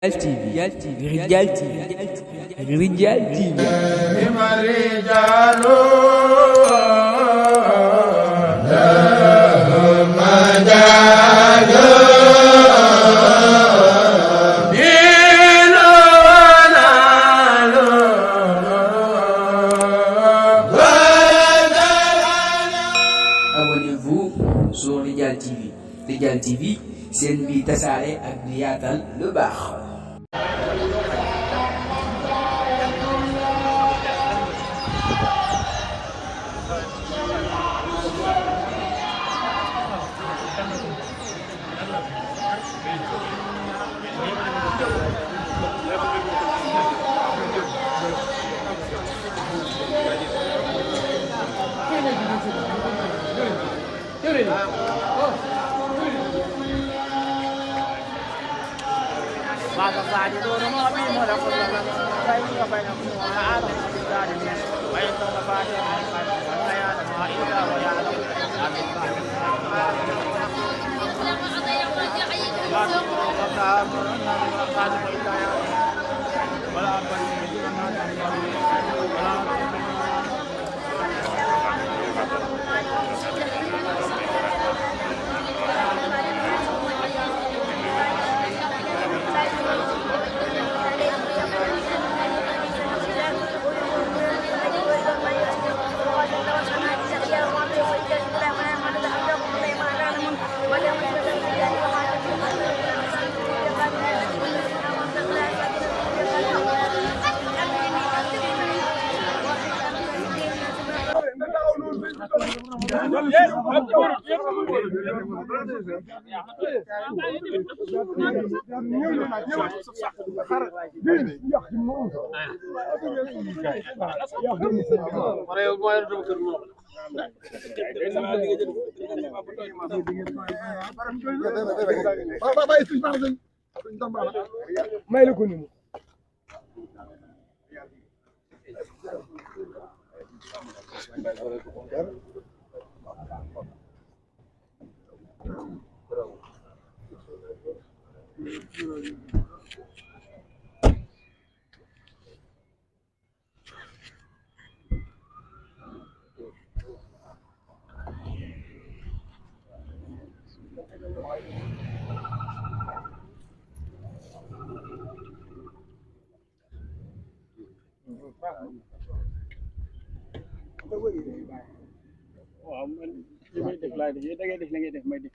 رجال تي Abonnez-vous sur Ridial TV. Ridial TV, c'est une vie tasaare ak di yaatal lu baax. waaw man li may def laay def da ngay def la ngay def may def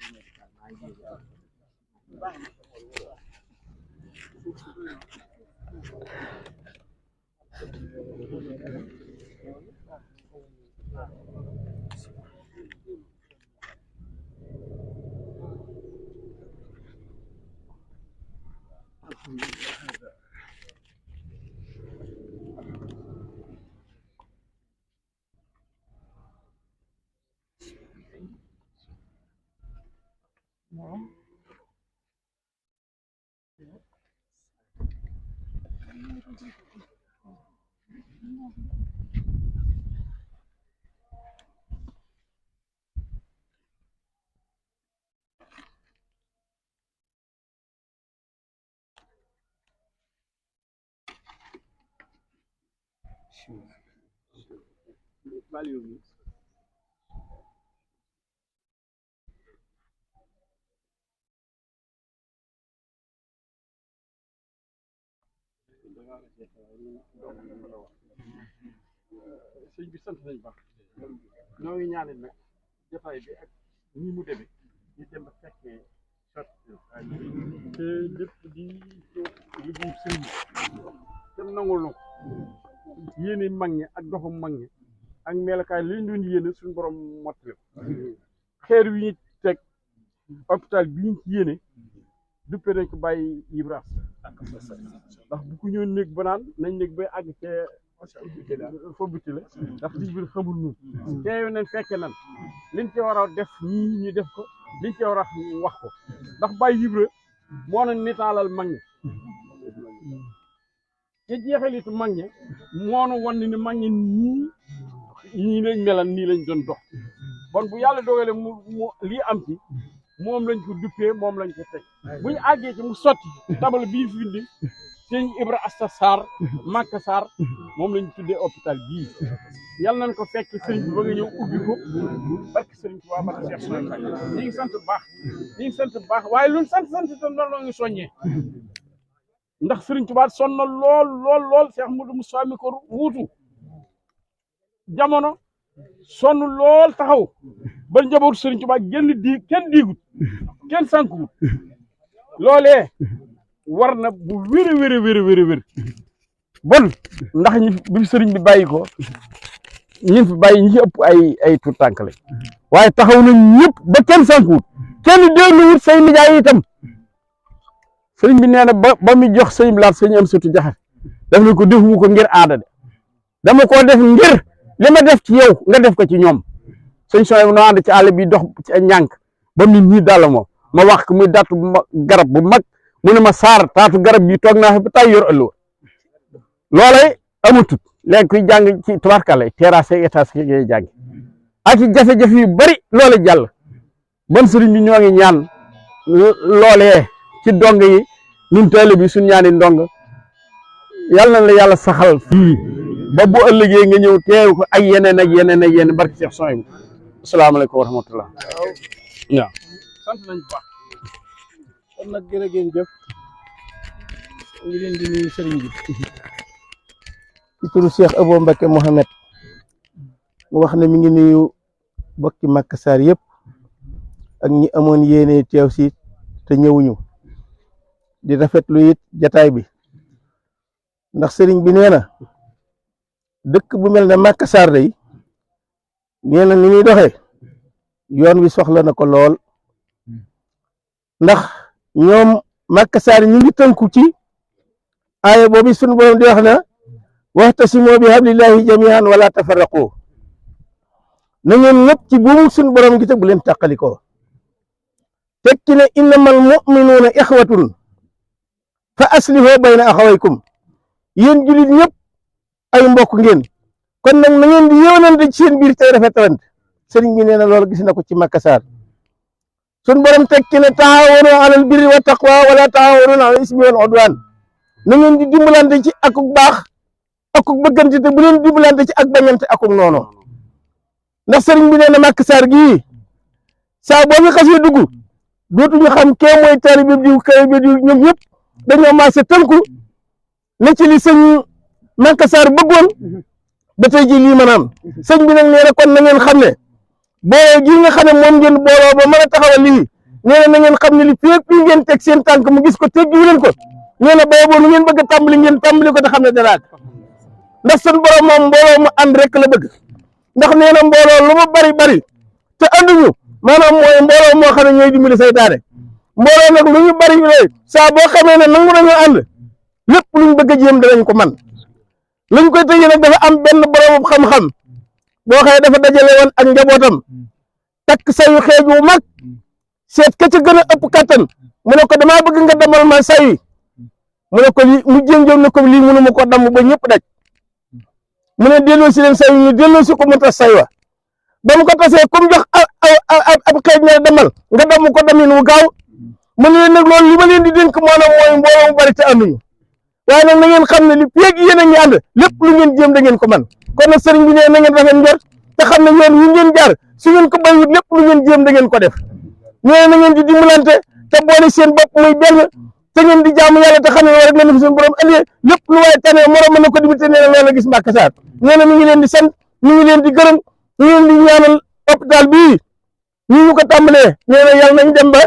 sëñ bi sant nañ baax ñoo ngi ñaanal nag jotaay bi ak nii mu demee ñu dem ba fekkee sotti te lépp di liggéey sëriñ te nangul na ko yéene mag ñi ak doxam mag ñi ak melokaay li ñu doon yéene suñu borom mottali xeer wi ñu teg hôpital bi ñu ci yéene duppee nañ ko bàyyi Ibras ndax bu ko ñëw néeg ba naan nañ néeg bay àgg ca fobiti la ndax li biir xamul nun teew nañ fekke nan liñ ci war a def ñii ñu def ko liñ ci war a wax ko ndax bàyyi Ibra moo na nitaalal mag ñi ci jeexalitu mag ñi moo na wan ni mag ñi nii lañ melan nii lañ doon dox bon bu yàlla dogalee mu lii am ci moom lañ ko duppee moom lañ ko teg bu ñu àggee ci mu sotti tabal bii fi indi sëñ Ibra Asta Sarr Makka Sarr moom lañ tuddee hôpital bii yal nañ ko fekk sëriñ bi ba nga ñëw ubbi ko barke sëriñ Tuubaa barke Cheikh Sonia ñi ngi sant bu baax ñi ngi sant bu baax waaye luñ sant tam noonu la ngi soññee ndax sëriñ Tuubaa sonn na lool Cheikh Modou Moussa mi ko wuutu jamono sonn lool taxaw ba njabootu sëriñ Tuubaa kenn diigut kenn sànkuwut loolee war na bu wér bon ndax ñi bi sëriñ bi bàyyi ko ñi fi bàyyi ñi ci ëpp ay tuut tànk la waaye taxaw nañ ñëpp ba kenn sànkuwut kenn delluwut say nijaay itam sëriñ bi nee na ba mu jox sëñ bi laat sëñ am sutu jaxat daf ne ko defuma ko ngir aada de dama ko def ngir li ma def ci yow nga def ko ci ñoom sëñ sooy noo ànd ci àll bi dox ci ñànk ba mu nii dàll moom ma wax ko muy dattu garab bu mag mu ne ma saar taatu garab bi toog naa fi ba tay yor ëllëg loolay amutut léegi kuy jàng ci tubaarkàlla terrasse ak étage ngay jàng ak i jafe-jafe yu bari loole jàll bon sëriñ bi ñoo ngi ñaan loolee ci dong yi ñun taalibe bi suñ ñaani ndong yàlla na la yàlla saxal fii ba bu ëllëgee nga ñëw teew ko ak yeneen barke Cheikh Sonia asalaamaaleykum wa rahmatullah waaw sant nañ bu baax kon nag jërëgeen jëf ngi leen di nuyu sëriñ bi ci turu Cheikh Abo Mbacké Mohamed mu wax ne mi ngi nuyu bokki Makka Sarr yëpp ak ñi amoon yéene teew si te ñëwuñu di rafetlu it jataay bi ndax sëriñ bi nee na dëkk bu mel ne Makka Sarr day nee na ni muy doxee yoon wi soxla na ko lool ndax ñoom Makka Sarr ñu ngi tënku ci aaya boobu sunu borom di wax na waxtasimoo bi hablillahi jami'an wala tafarraqu na ngeen ñëpp ci buumu sunu borom gi te bu leen tàqalikoo tekki ne innamal mu'minuuna ixwatun fa aslihu bayna axawaykum yéen julit ñëpp ay mbokk ngeen kon nag na ngeen di yéwénante ci seen biir tey rafetalante sëriñ bi nee na loolu gis na ko ci Makka Sarr sun borom tekki ne taawanu alal birri wa taqwa wala taawanu alal ismi wal udwan na ngeen di dimbalante ci akuk baax akuk bëggante te bu leen dimbalante ci ak bañante akuk noonu ndax sëriñ bi nee na Makka Sarr gii saa boo fi xasee dugg dootuñu xam kee mooy taalibe diw kay bi diw ñoom ñëpp dañoo maase tënku ne ci li sëñ Makka Sarr bëggoon ba tey ji lii mën a am sëñ bi nag nee na kon na ngeen xam ne booloo gii nga xam ne moom ngeen booloo ba mën a taxawal lii nee na ngeen xam ne li fépp yi ngeen teg seen tànk mu gis ko teggiwu leen ko nee na boobu nu ngeen bëgg a tàmbali ngeen tàmbali ko te xam ne daraat ndax seen borom moom mbooloo mu ànd rek la bëgg ndax nee na mbooloo lu mu bari te anduñu maanaam mooy mbooloo moo xam ne ñooy dimbali saytaane mbooloo nag lu ñu bari saa boo xamee ne nangu nañu ànd lépp luñ bëgg a jéem danañ ko man luñ koy tëjee nag dafa am benn borom xam-xam boo xëyee dafa dajale woon ak njabootam takk sayu xeej wu mag seet ka ca gën a ëpp kattan mu ne ko damaa bëgg nga damal ma say mu ne ko lii mu jéem ne ko lii mënu ma ko damm ba ñëpp daj mu ne delloo si leen say ñu delloo si ko mu tas say wa ba mu ko tasee comme jox ab xeej ne damal nga damm ko damin wu gaaw mu ne leen nag loolu li ma leen di dénk maanaam mooy mbooloo mu bari te ànduñu waaye nag na ngeen xam ne li feeg yéen a ngi ànd lépp lu ngeen jéem da ngeen ko man kon nag sëriñ bi ne na ngeen rafet njort te xam ne yoon wi ngeen jaar su ngeen ko bayiwut lépp lu ngeen jéem da ngeen ko def nee na ngeen di dimbalante te boole seen bopp muy benn te ngeen di jaamu yàlla te xam ne rek leen fi seen borom ëllëgee lépp lu waaye tane morom mën na ko dimite nee na loolu la gis Makka Sarr nee na mi ngi leen di sant mi ngi leen di gërëm mi ngi leen di ñaanal hôpital bii ñu ko tàmbalee nee na yàlla nañ dem ba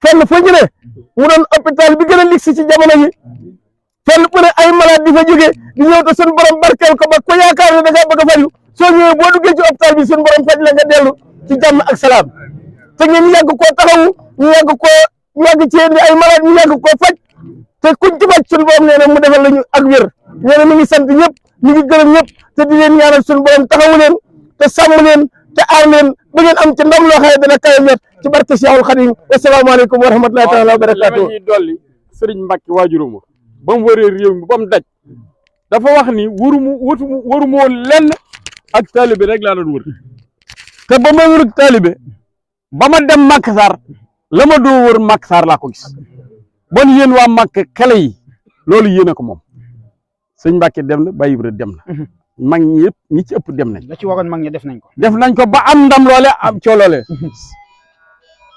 fenn fu ñu ne mu doon hôpital bi gën a ligsi ci jamono yi fenn fu ne ay malade di fa jóge di ñëw te seen borom barkeel ko ba ko yaakaar ne da ngaa bëgg a faju soo ñëwee boo duggee ci hôpital bi seen borom faj la nga dellu ci jàmm ak salaam te ngeen yàgg koo taxawu ñu yàgg ci indi ay malade ñu yàgg koo faj te kuñ ci faj suñu borom nee na mu defal lañu ak wér nee na mi ngi sant ñëpp mi ngi gërëm ñëpp te di leen ñaanal suñu borom taxawu leen te sàmm leen te aar leen ba ngeen am ci ndam loo xam ne dana kawe ñett ci barke Cheikhul Khadim wasalaamaaleykum wa rahmatullahi taala wa barakaatu. li ma ñuy dolli Sëriñ Mbàkke waajuruma ba mu wëree réew mi ba mu daj dafa wax ni waruma woon lenn ak taalibe rek laa doon wër te ba ma wër ak taalibe ba ma dem Màkka Sarr la ma doo wër Màkka Sarr laa ko gis bon yéen waa Màkka xale yi loolu yéen a ko moom sëñ Mbàkke dem na Baye Ibra dem na mag ñi yëpp ñi ci ëpp dem nañ la ci waroon mag ñi def nañ ko ba am ndam loole am coo loole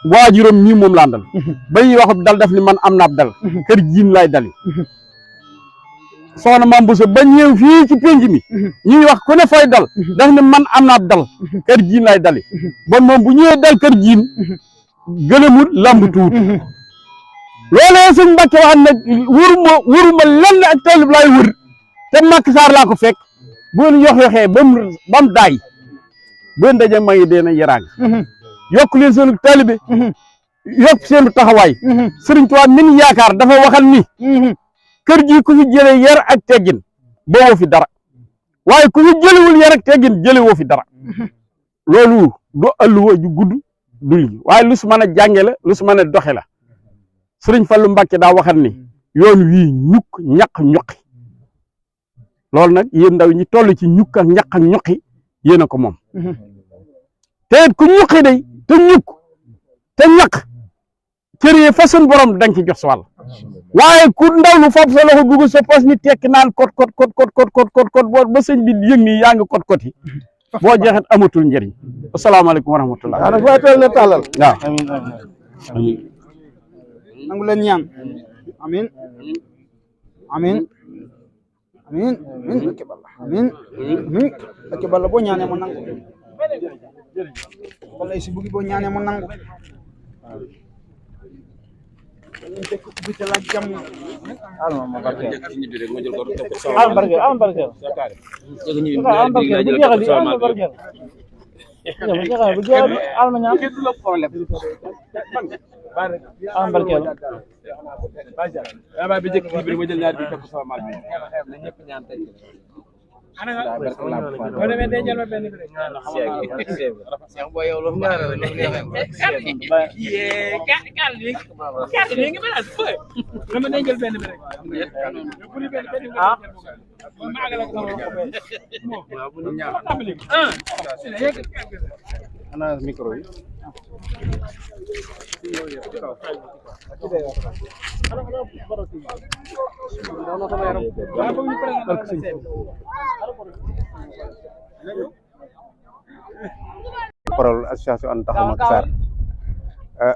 waajuram mii moom laa dal ba ñuy wax dal def ni man am naab dal kër jiin laay dali soxna maam Bousso ba ñëw fii ci penc mi ñuy wax ku ne fooy dal daf ne man am naab dal kër jiin laay dali bon moom bu ñëwee dal kër jiin gëlëmul lamb tuut loolee sëñ Mbàkke wax nag wuruma lenn ak taalib laay wër te Màkka Sarr laa ko fekk boo yox-yoxee ba mu daay boo ndaje ma ngi dee na yaraang yokk leen seenu taalibe yokk seenu taxawaay Sëriñ Tuubaa min yaakaar dafa waxal ni kër gi ku fi jëlee yar ak teggin ba woo fi dara waaye ku fi jëlewul yar ak teggin jële woo fi dara loolu du alluwa ju gudd dul waaye lu su mën a jànge la lu su mën a doxe la Sëriñ Fallu Mbàkke daa waxal ni yoon wii ñukk ñaq ñuqi loolu nag yéen ndaw ñi toll ci ñukk ak ñaq ak ñuqi yéen a ko moom te it ku ñuqi day te ñukk te ñaq cër yi fa sun borom dañ ci jox sa wàll waaye ku ndaw lu fab sa loxo dugg sa poos ni tekki naan kot boo ba sëñ bi yëg nii yaa ngi kot yi boo jeexet amatul njëriñ asalaamaaleykum wa rahmatullah waaye teel na tàllal waaw nangu leen ñaan amin amin amin amin ak balla amin amin ak balla boo ñaanee mu nangu wala si bugi boo ñaanee mu nangu ñu tek bi te la jam alma ma barke alma barke alma barke alma ñaan am barkeel ba bi jëk bi ma jël ñaar bi tek sama mal bi na ñepp ñaan tay bo demé day jël ma benn bi rek Cheikh Boy yow lu ñaar rek kal li nga melas feu dama day jël benn bi rek bu ni benn ah ma agala ko mo bu ñaar ana micro yi parole association ànd taxawu Màkka Sarr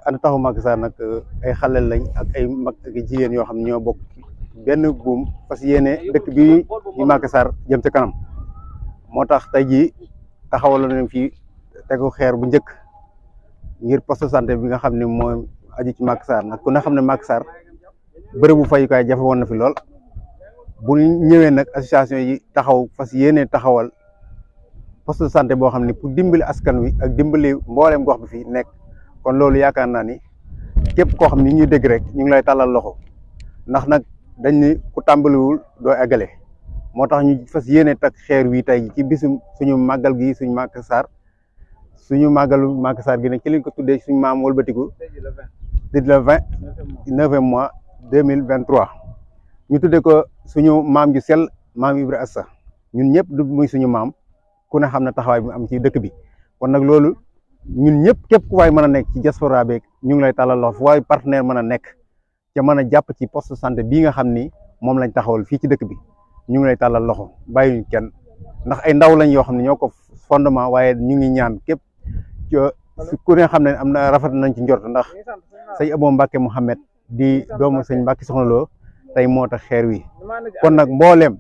ànd taxawu Màkka Sarr nag ay xale lañ ak ay mag ak jigéen yoo xam ne ñoo bokk benn buum parce que yéene dëkk bi ñu Màkka Sarr jëm ca kanam moo tax tey jii taxawaloon nañ fii tegu xeer bu njëkk ngir poste santé bi nga xam ne mooy aju ci Màkka Sarr nag ku ne xam ne Màkka Sarr bërëbu fayukaay jafe woon na fi lool bu ñëwee nag association yi taxaw fas yéene taxawal poste de santé boo xam ne pour dimbali askan wi ak dimbali mboolem gox bi fi nekk kon loolu yaakaar naa ni képp koo xam ni ñuy dégg rek ñu ngi lay tàllal loxo ndax nag dañ ni ku tàmbaliwul doo eggale moo tax ñu fas yéene tak xeer wi tey ci bisum suñu màggal gi suñu Màkka Sarr suñu màggalu Màkka Sarr gi nag ci lañ ko tuddee suñu maam wëlbatiku di le 29e mois 2023 ñu tuddee ko suñu maam ju sell maam Ibra Assa ñun ñëpp du muy suñu maam ku ne xam ne taxawaay bi am ci dëkk bi kon nag loolu ñun ñëpp képp ku waay mën a nekk ci diaspora beeg ñu ngi lay tàllal loxo fu waay partenaire mën a nekk ca mën a jàpp ci poste santé bii nga xam ni moom lañ taxawal fii ci dëkk bi ñu ngi lay tàllal loxo bàyyiñu kenn ndax ay ndaw lañ yoo xam ne ñoo ko fondement waaye ñu ngi ñaan képp ku ne xam ne am na rafet nañ ci njort ndax sëñ Abo Mbacke Mouhamed di doomu sëñ Mbacke Soxna Lo tey moo tax xeer wi kon nag mbooleem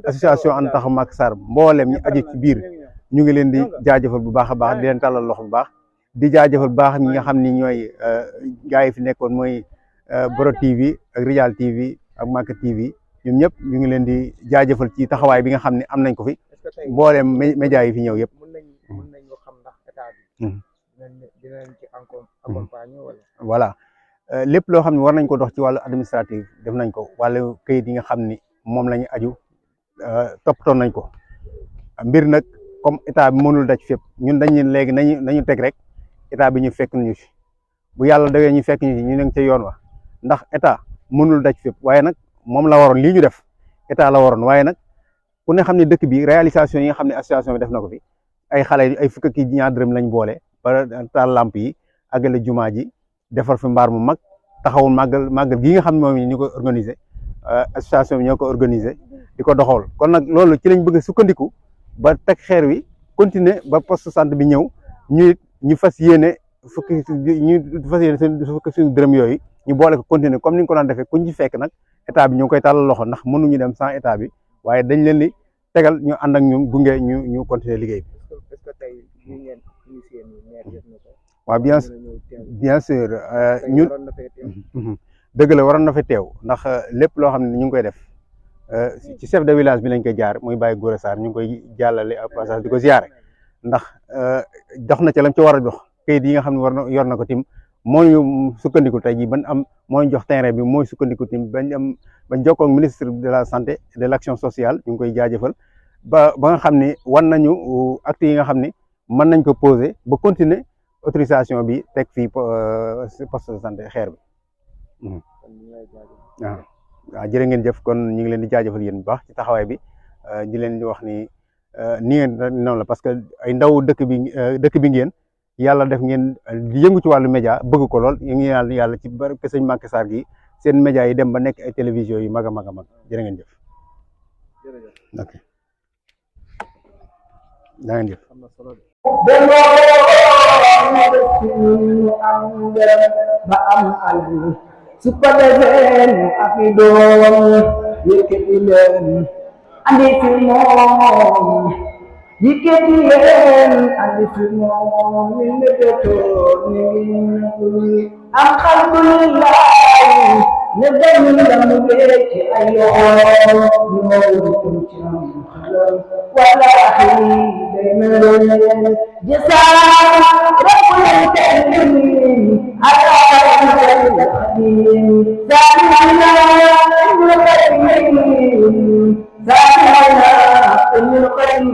association ànd taxawu Màkka Sarr mbooleem ñu aju ci biir ñu ngi leen di jaajëfal bu baax a baax di leen tàllal loxo bu baax di jaajëfal bu baax ñi nga xam ni ñooy gars yi fi nekkoon mooy Boro TV ak Rijal TV ak Màkka TV ñoom ñëpp ñu ngi leen di jaajëfal ci taxawaay bi nga xam ne am nañ ko fi mbooleem média yi fi ñëw yëpp. voilà lépp loo xam ne war nañ ko dox ci wàllu administratif def nañ ko wàllu këyit yi nga xam ni moom la ñu aju toppatoon nañ ko mbir nag comme état bi mënul daj fépp ñun dañu léegi nañu teg rek état bi ñu fekk ñu ci bu yàlla dawee ñu fekk ñu ci ñu nekk ca yoon wa ndax état mënul daj fépp waaye nag moom la waroon lii ñu def état la waroon waaye nag ku ne xam ne dëkk bi réalisation yi nga xam ne association bi def na ko fi ay xale ay fukk ak ñaar dërëm lañ boole ba taal lamp yi àggale jumaa ji defar fi mbaar mu mag taxawul màggal gi nga xam ne moom ñu ko organiser association bi ñoo ko organiser di ko doxal kon nag loolu ci lañ bëgg a sukkandiku ba teg xeer wi continuer ba poste santé bi ñëw ñu fas yéene fukki suñu dërëm yooyu ñu boole ko continuer comme ni nga ko daan defee kuñ ci fekk nag état bi ñu ngi koy tàllal loxo ndax mënuñu dem sans état bi waaye dañ leen di tegal ñu ànd ak ñun gunge ñu continuer liggéey bi. waaw bien sûr ñun dëgg la waroon na fa teew ndax lépp loo xam ne ñu ngi koy def ci chef de village bi lañ koy jaar muy Baye Gora Sarr ñu ngi koy jàllale à passage di ko ziare ndax dox na ci lam ci war a dox kayit yi nga xam ne yor na ko tim moo ñu sukkandiku tey jii ban am moo ñu jox terrain bi mooy sukkandiku tim bañ jokkoo ak ministre de la santé et de l' action sociale ñu ngi koy jaajëfal ba nga xam ni wan nañu actes yi nga xam ni mën nañ ko poser ba continuer autorisation bi teg fii poste de santé xeer bi. waaw jërë ngeen jëf kon ñu ngi leen di jaajëfal yéen bu baax ci taxawaay bi di leen di wax ni nii noonu la parce que ay ndaw dëkk bi ngeen yàlla def ngeen yëngu ci wàllu média bëgg ko lool ñu ngi ñaan yàlla ci barke sëñ Macky Sarr gi seen média yi dem ba nekk ay télévision yu mag a mag a mag jërë ngeen jëf. ok da ngeen jëf. ba am alal su ko defee ak i doom yëkkati leen andi fi moom yëkkati leen andi fi moom mi mébétoo ni alhamdulillah ne dañu la mu ci ay loxo ñoo ci am xalam wallahi day mel جزاء رب العالمين على الخير سامعنا ابن القيم سامعنا ابن القيم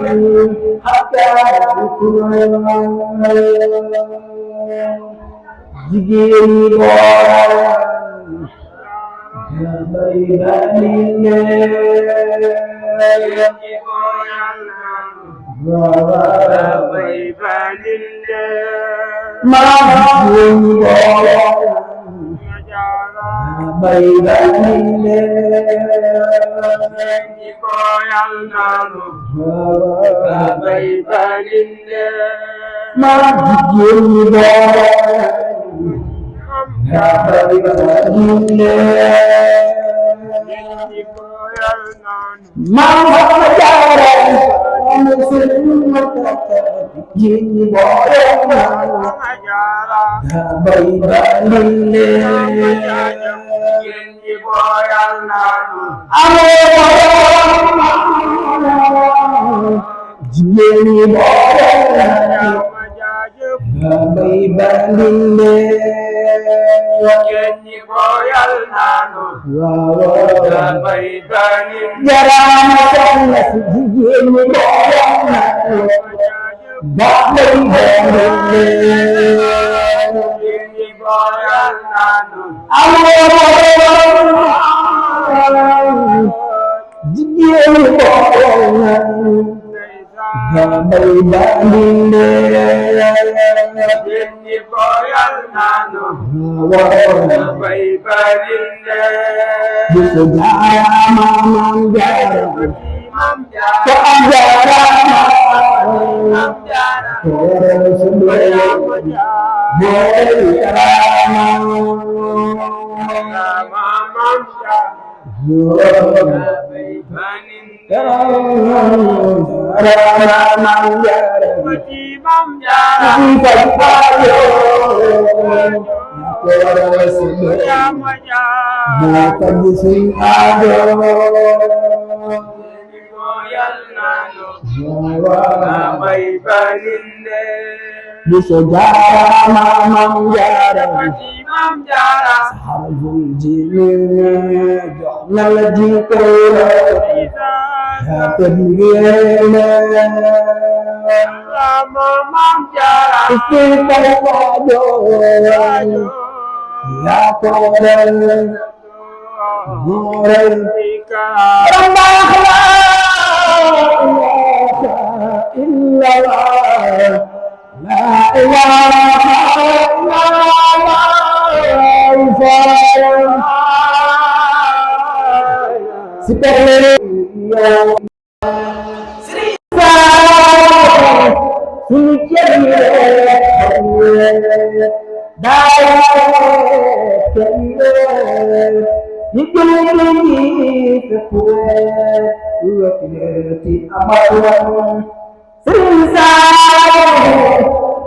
حتى يكون جيل لا إله إلا si tere yow sunu cër daaw kenn yi jëlee fekkuwee wettileti amatuwan sëriñ Saaliw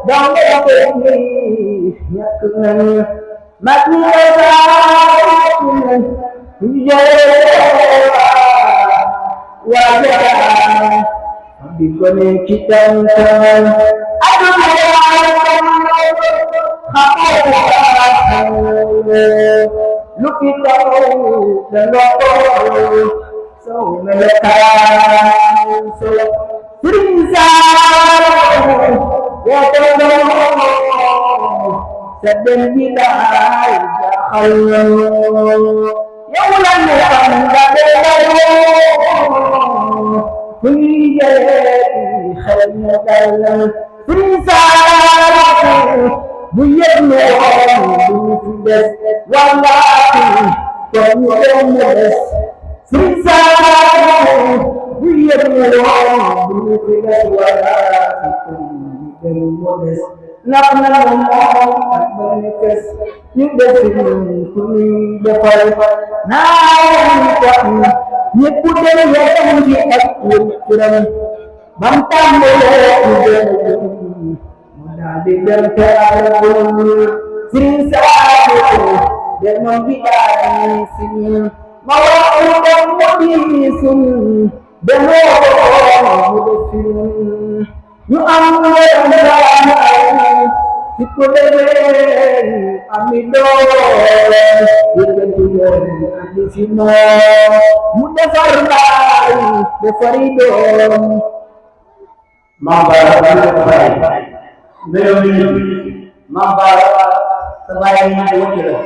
dong ko ni ñàkk nañ mag ñi saatu nañ ñu jëlee waajal di gone ci tànkam aduna lu fi taw da loo sow melokaan solo sëriñ Saaliw woote sa dem gi daay jaaxal yow la ñu xam nga kuy jëlee xel mu dal sëriñ Saaliw bu yëg ne woon du fi des wallaahi kon ñu dem mu des sëriñ Saaliw bu yëg ne woon du fi des wallaahi kon ñu dem mu des ndax na moom ak benn kës ñu des ku ñuy defal naa tax ñëpp dem yem ci ak turam bam tàmbalee ku dem mu daal di dem te alagul sëriñ Saaliw demam bi daal si ñun ma wax mu dem mu di sun demoo mu des si ñun ñu am leen daal ci ko demee ami doole yëkkati leen andi fi moom mu defar baay defari doom Maam Bara Maam Bara sa baay yi ñu wëcc la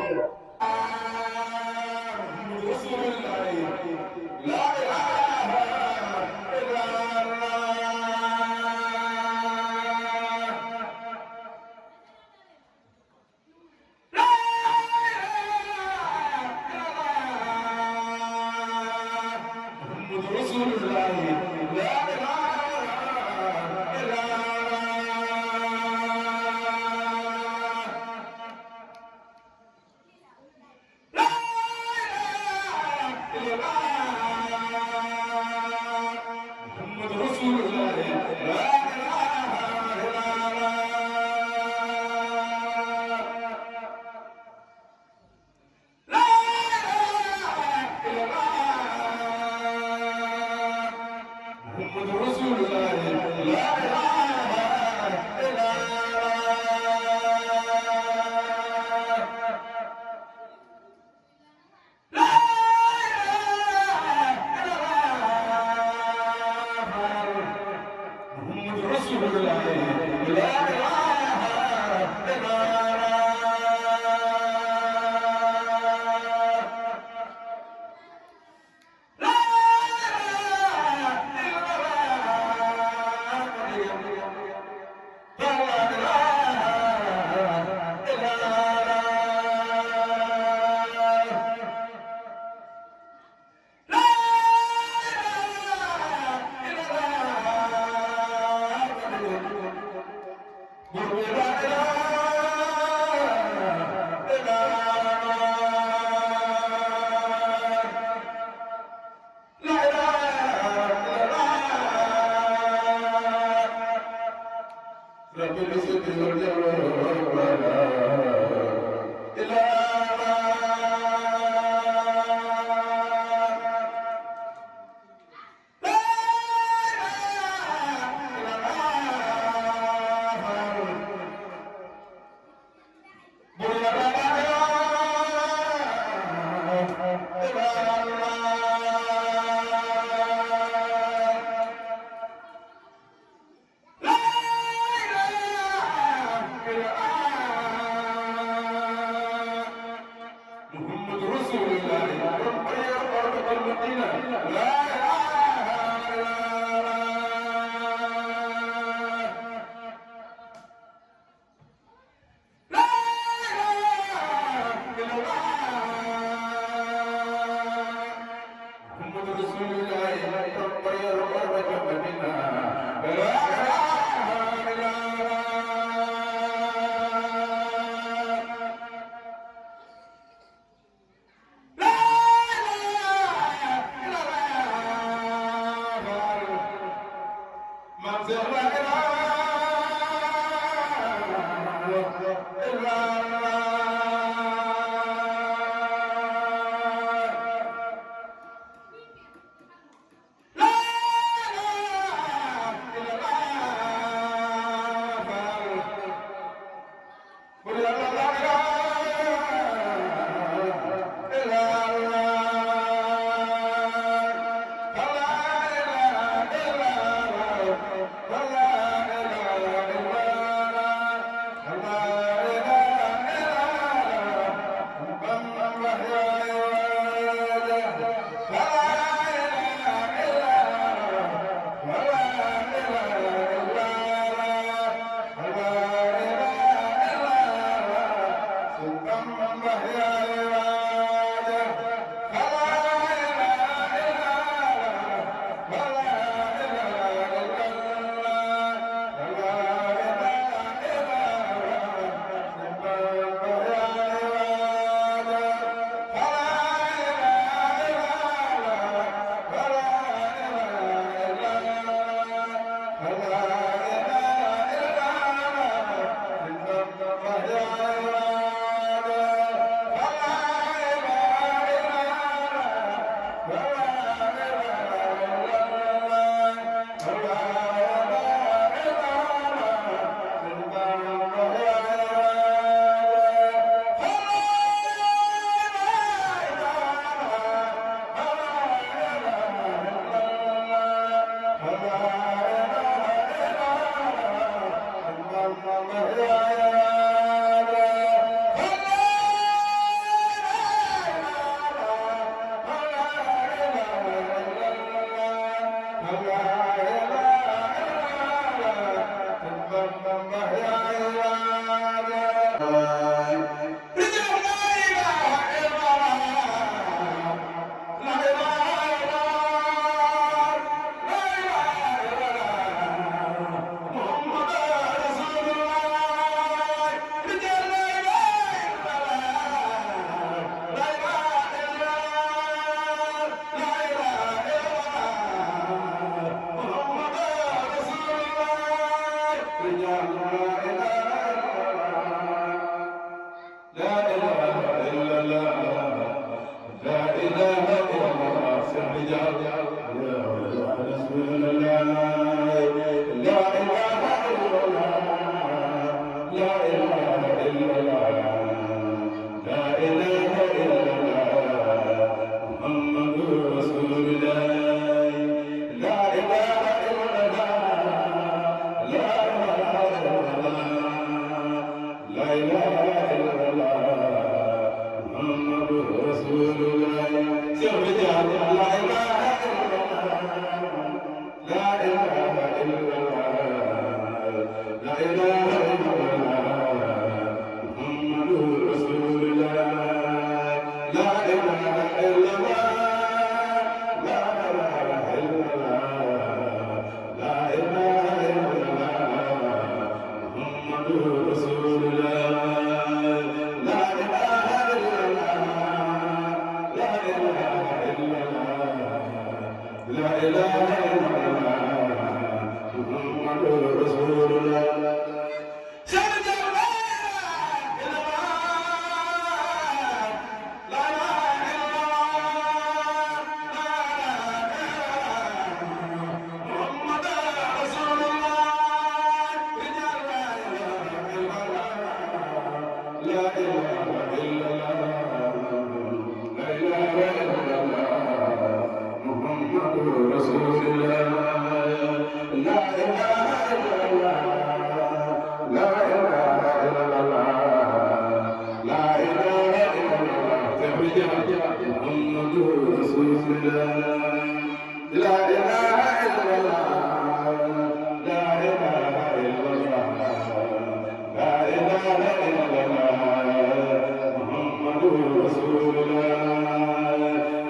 Muhammadu Rasulullah,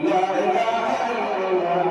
la ilaha illallah.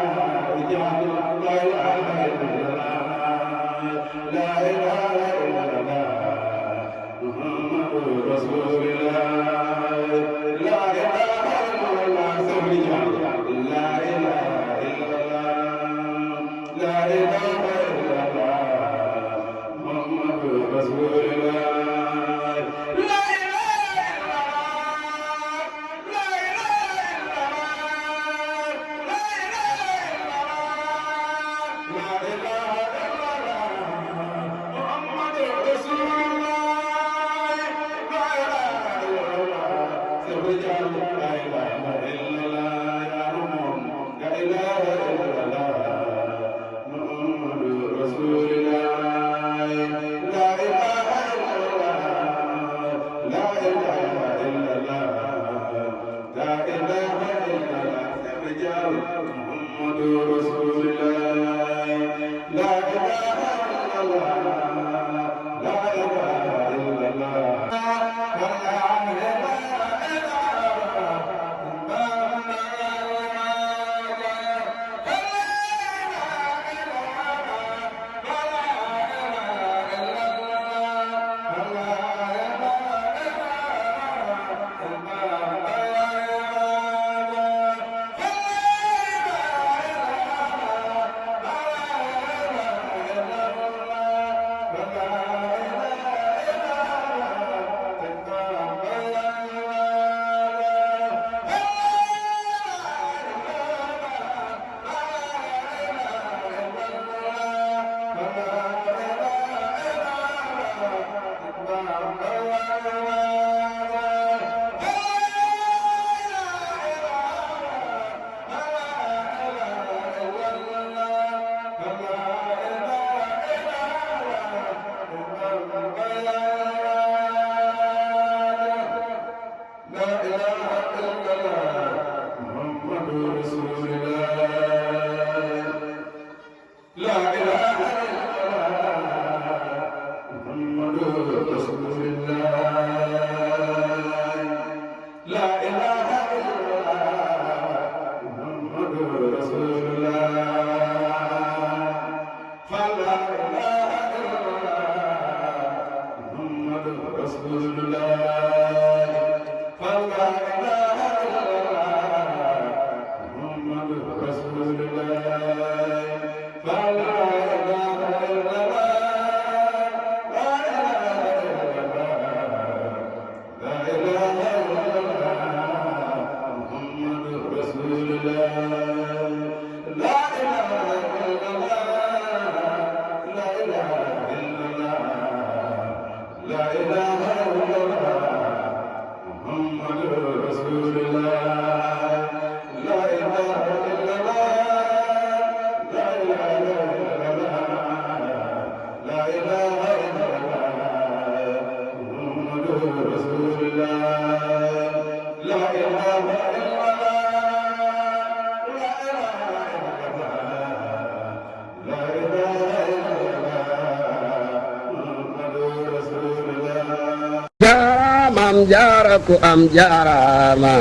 jaara ku am jaaraama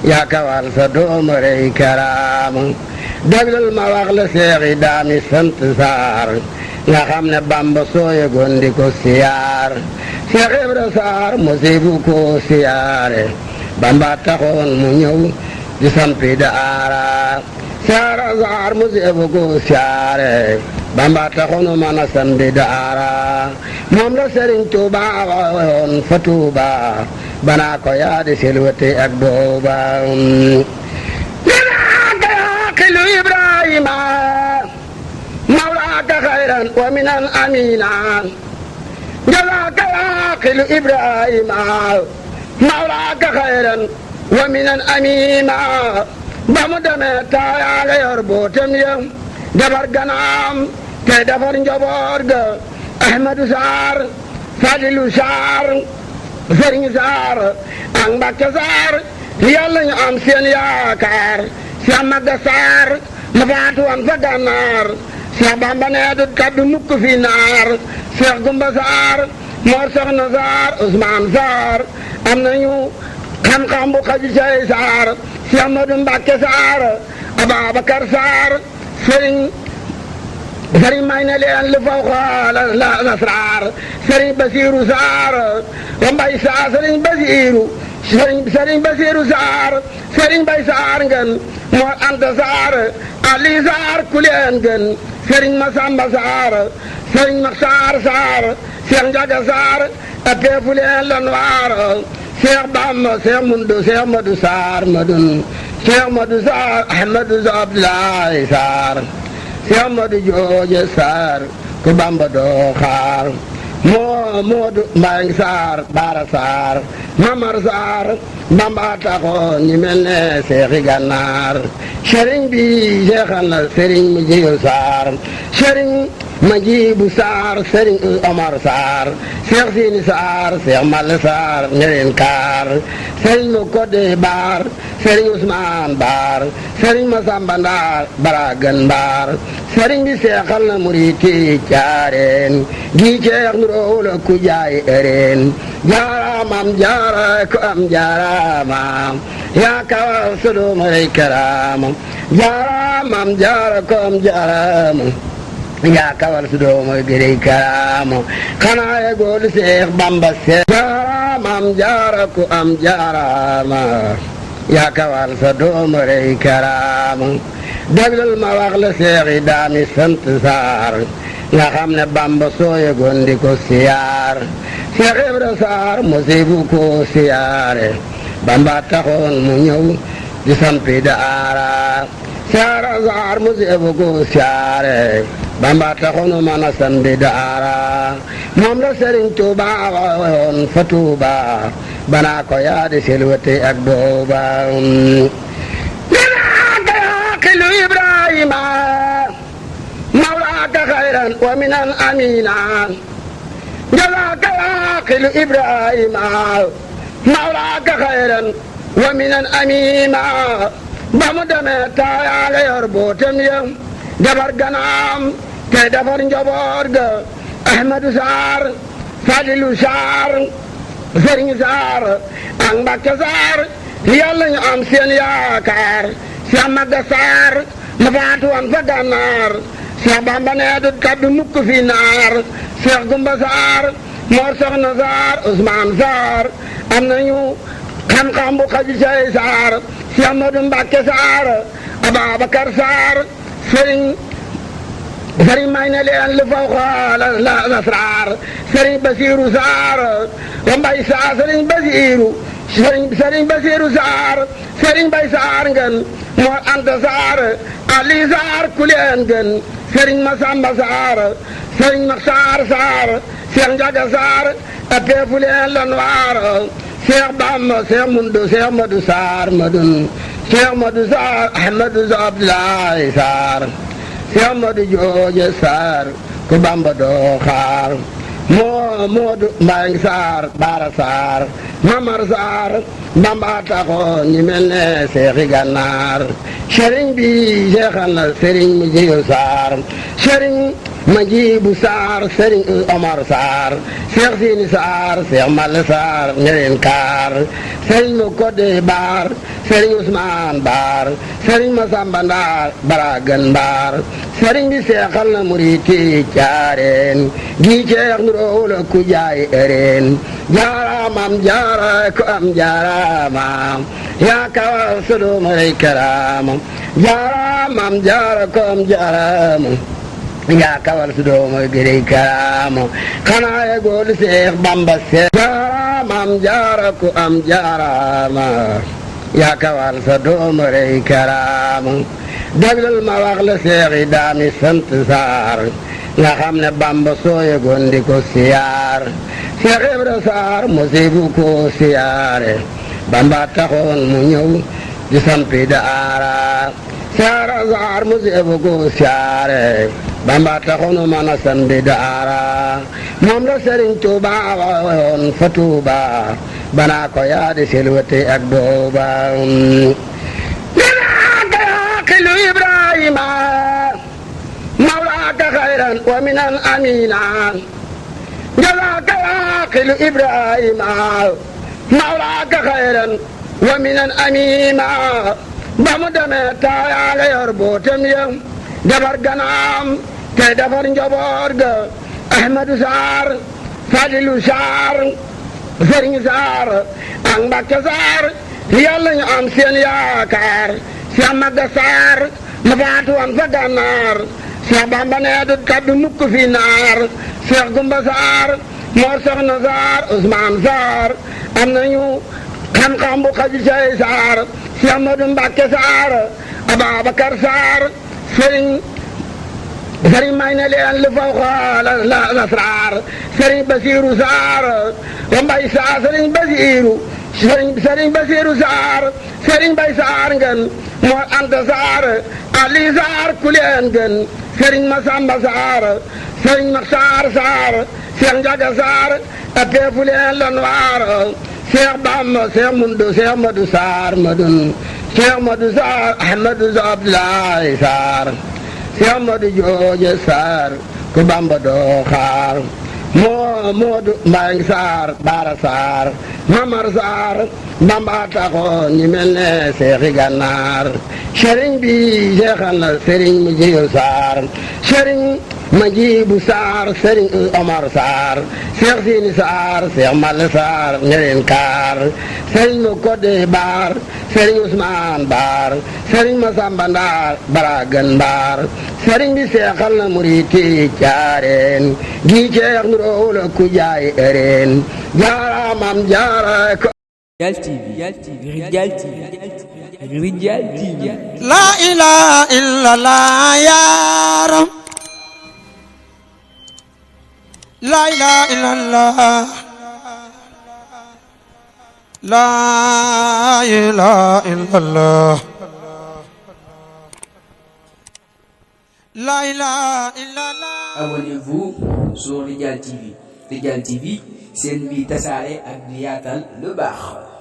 yaa kawal sa doom rey karaama déglul ma wax la seexi daami sant saar nga xam ne bamba sooye gondi ko siyaar Seex Ibra Saar musibu ko siyaare bamba taxoon mu ñëw di sampi daara Seex Saar musibu ko siyaare bamba taxoon mu mën a sampi daara moom la Sëriñ Tuuba woon fa Tuuba banaa ko yaadi silwate ak booba nanaaka yaaqilu Ibrahima mawlaaka xayran wa minan amina jazaaka yaaqilu Ibrahima mawlaaka xayran wa minan amina ba mu demee taayaa nga yor bootem ya defar ganaam te defar njaboot ga Ahmadu Saar Fadilu Saar Sëriñ Saar ak Mbakke Saar yàlla ñu am seen yaakaar Seex Magga Saar ma faatu woon fa Gànnaar Seex Bamba nee du kaddu mukk fi naar Seex Gumba Saar Mor Soxna Saar Usmaan Saar am nañu xam-xam bu xaju cay Saar Seex Madu Mbakke Saar Ababakar Saar Sëriñ may na leen lu faw xaala lasraar Sëriñ Basiiru Saar wa Mbay Saar Sëriñ Basiiru Saar Sëriñ Mbay Saar ngeen Mor Anta Saar Ali Saar ku leen gën Sëriñ Masamba Saar Sëriñ Maxtaar Saar Seex Njaga Saar apeefu leen lan waar Seex Bamba Seex Mundu Seex Madu Saar madun Seex Madu Saar Ahmadu Abdoulaye Saar Seex Madu Jooje Saar ku Bamba doo xaar Moodu Mbaang Saar Baara Saar Mamar Saar Bamba taxoon ñi mel ne Seexi Gànnaar sëriñ bi seexal na sëriñ mu jiyo Saar sëriñ Majibu Sarr Serigne Omar Sarr Cheikh Sini Sarr Cheikh Mal Sarr ñeneen kaar Serigne mo Codé Bar Serigne Ousmane Bar Serigne Massamba Ndar Baragan Bar Serigne bi seexal na muriti caareen gi ceex nu roowla ku jaay ereen jaaraamam jaara ko am jaaraamam yaa kawal sodoma rey karaamam jaaraamam jaara ko am jaaraamam yaa kawal sodoma rey karaamam xanaa ye goolu Seex Bamba seex jaaraamam jaara ko am jaaraamam yaa kawal sodoma rey karaamam déglul ma wax la seex yi daami sant Saar nga xam ne Bamba sooye gondi ko siyaar Seex Ibra Saar musibu ko siyaare Bamba taxoon mu ñëw di sampi daara Seex Saar musibu ko siyaare Bamba taxoon mu mën a sampi daara moom la Sëriñ Tuuba woon fa Tuuba banaa ko yaa di silwati ak booba lu Ibrahima mawlaaka xayran wa minan amina jazaaka yaaqilu Ibrahima mawlaaka xayran wa minan amina ba mu demee taayaale yor bootem ya defar ganaam te defar njaboot ga Ahmadu Saar Fadilu Saar Sëriñ Saar ak Mbakke Saar yàlla ñu am seen yaakaar Seex Magga Saar ma faatu woon fa Gànnaar Seex Bamba nee du tabbi mukk fi naar Seex Gumba Saar Mor Soxna Saar Usmaan Saar am nañu xam-xam bu xaju cay Saar Seex Modu Mbakke Saar Ababakar Saar sëriñ may na leen lu faw xaala la asraar sëriñ Basiiru Saar wa Mbay Saar sëriñ Basiiru sëriñ Basiiru Saar sëriñ Bay Saar ngeen Mor Anta Saar Ali Saar ku leen gën sëriñ Masamba Saar sëriñ Maxtaar Saar Seex Njaga Saar a peefu leen lan waar Seex Bamba Seex Mundu Seex Madu Saar madun Seex Madu Saar Ahmadu Abdoulaye Saar Seex Madu Jooje Saar ku Bamba doo xaar Moodu Mbaang Saar Baara Saar Mamar Saar Bamba taxoon ñi mel ne Seexi Gànnaar sëriñ bi seexal na sëriñ Mujibu Saar sëriñ Majibu Saar sëriñ Omar Saar Seex Sini Saar Seex Mal Saar ñeneen kaar sëriñ mo Codé Bar sëriñ Ousmane Bar sëriñ Massamba Ndar Baragan Bar sëriñ bi seexal na muriti caareen gi ceex nu roowla ku jaay ereen jaaraamam jaara ko am jaaraamam yaa kawal sodoma rey karaamam jaaraamam jaara ko am jaaraamam yaa kawal sodoma rey karaamam xanaa ye goolu Seex Bamba seex jaaraamam jaara ko am jaaraamam yaa kawal sodoma rey karaamam déglul ma wax la seex yi daami sant Saar nga xam ne Bamba sooye gondi ko siyaar Seex Ibra Saar musibu ko siyaare Bamba taxoon mu ñëw di sampi daara Seex Saar musibu ko siyaare Bamba taxoon mu mën a sampi daara moom la Sëriñ Tuuba woon fa Tuuba banaa ko yaa di silwati ak booba lu Ibrahima mawlaaka xayran wa minan amina jazaaka yaaqilu Ibrahima mawlaaka xayran wa minan amina ba mu demee taayaale yor bootem ya defar ganaam te defar njaboot ga Ahmadu Saar Fadilu Saar Sëriñ Saar ak Mbakke Saar yàlla ñu am seen yaakaar Seex Magga Saar ma faatu woon fa Gànnaar Seex Bamba nee du tabbi mukk fi naar Seex Gumba Saar Mor Soxna Saar Usmaan Saar am nañu xam-xam bu xaju cay Saar Seex Modu Mbakke Saar Ababakar Saar sëriñ may na leen lu faw xaala la asraar sëriñ Basiiru Saar wa Mbay Saar sëriñ Basiiru sëriñ Basiiru Saar sëriñ Bay Saar ngeen Mor Anta Saar Ali Saar ku leen gën sëriñ Masamba Saar sëriñ Maxtaar Saar Seex Njaga Saar appeefu leen lan waar Seex Bamba Seex Mundu Seex Madu Saar madun Seex Madu Saar Ahmadu Abdoulaye Saar Seex Madu Jooje Saar ku Bamba doo xaar Moodu Mbaang Saar Baara Saar Mamar Saar Bamba taxoon ñi mel ne Seexi Gànnaar sëriñ bi seexal na sëriñ mu jiw Saar sëriñ ma jibu Saar sëriñ Omar Saar Seex Siini Saar Seex Malle Saar ñereen kaar sëriñ ma Kodde Baar sëriñ Usmaan Baar sëriñ ma Samba Ndaar Baragan Baar sëriñ bi seexal na muriti caareen gi ceex nu roowula ku jaay ereen jaaraamam jaara ko Rijal TV Rijal TV La ilaha illallah ya Rab La ilaha illallah La ilaha illallah La ilaha illallah Abonnez-vous sur Rijal TV. Rijal TV, c'est une vie tasaare ak di yaatal lu baax.